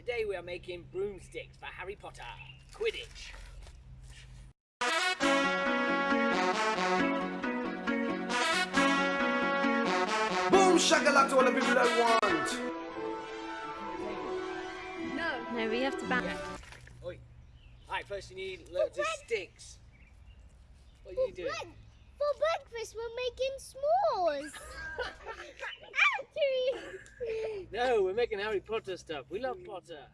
Today we are making broomsticks for Harry Potter. Quidditch. Boom shakalaka to all the people that want. No, we have to ban. Yeah. Oi. Alright, first you need loads of sticks. What are you doing? For breakfast, we're making s'mores. No, we're making Harry Potter stuff. We love Potter.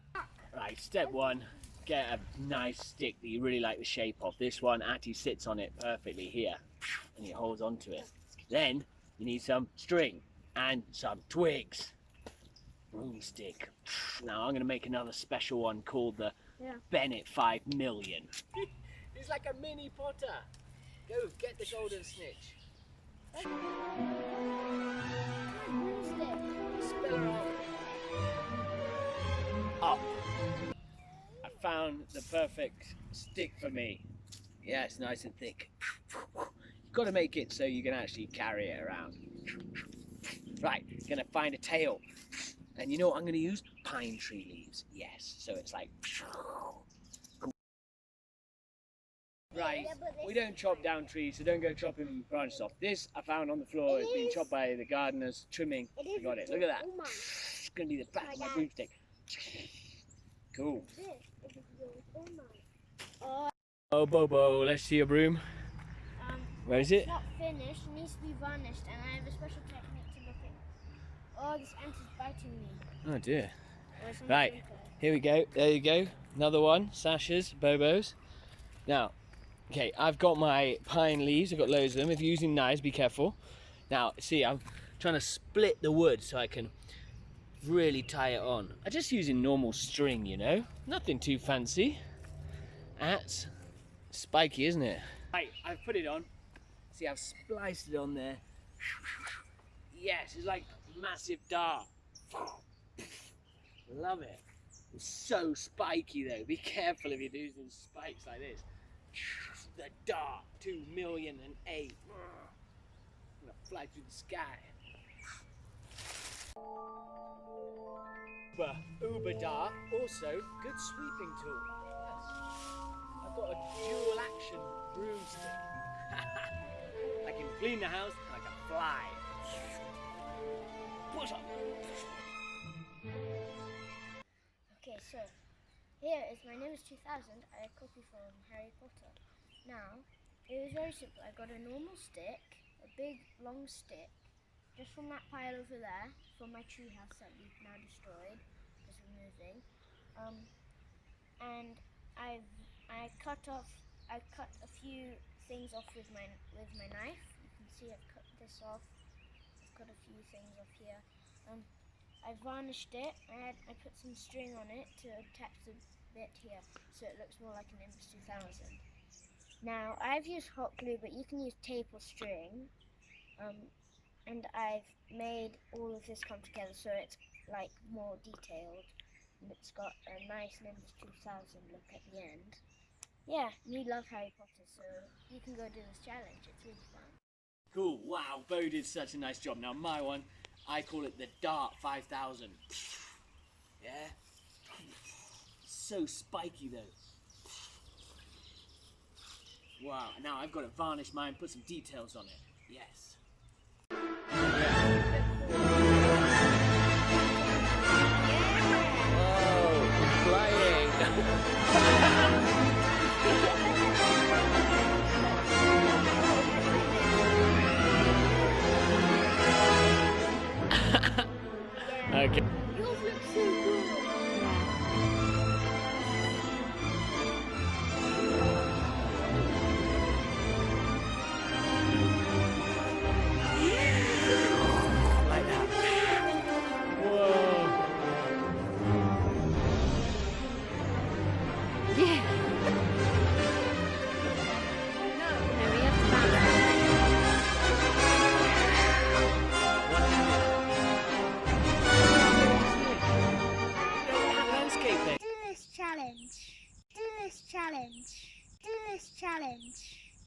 Right, step one. Get a nice stick that you really like the shape of. This one actually sits on it perfectly here. And it holds onto it. Then you need some string and some twigs. Broomstick. Now I'm going to make another special one called the Bennett 5 million. It's like a mini Potter. Go, get the golden snitch. Spell her out. Up. I found the perfect stick for me. Yeah, it's nice and thick. You've got to make it so you can actually carry it around. Right, gonna find a tail. And you know what I'm gonna use? Pine tree leaves. Yes, so it's like... Right, we don't chop down trees, so don't go chopping branches off. This I found on the floor. It's been chopped by the gardeners, trimming. I got it. Look at that. It's gonna be the back of my broomstick. Cool. Oh, Bobo, let's see your broom. Where is it? It's not finished. It needs to be varnished, and I have a special technique to look at. Oh, this ant is biting me. Oh dear. Right, here we go. There you go. Another one. Sasha's, Bobo's. Now, okay, I've got my pine leaves. I've got loads of them. If you're using knives, be careful. Now, see, I'm trying to split the wood so I can really tie it on. I'm just using normal string, you know. Nothing too fancy. That's spiky, isn't it? Right, I've put it on. See, I've spliced it on there. Yes, it's like a massive dart. Love it. It's so spiky though. Be careful if you're using spikes like this. The dart 2,000,008. I'm gonna fly through the sky. Uber dart, also good sweeping tool. Yes. I've got a dual action broomstick. I can clean the house and I can fly. Push up. Okay, so here is my name is 2000. I copied from Harry Potter. Now, it was very simple. I got a normal stick, a big long stick, just from that pile over there, from my tree house that we've now destroyed because we're moving. And I cut a few things off with my knife. You can see I've cut this off. I've cut a few things off here. I varnished it and I put some string on it to attach the bit here so it looks more like an Nimbus 2000. Now I've used hot glue, but you can use tape or string. And I've made all of this come together so it's like more detailed. And it's got a nice Nimbus 2000 look at the end. Yeah, we love Harry Potter, so you can go do this challenge. It's really fun. Cool. Wow, Bo did such a nice job. Now my one, I call it the Dart 5000. Yeah? So spiky though. Wow, now I've got to varnish mine, put some details on it. Yes. Yeah.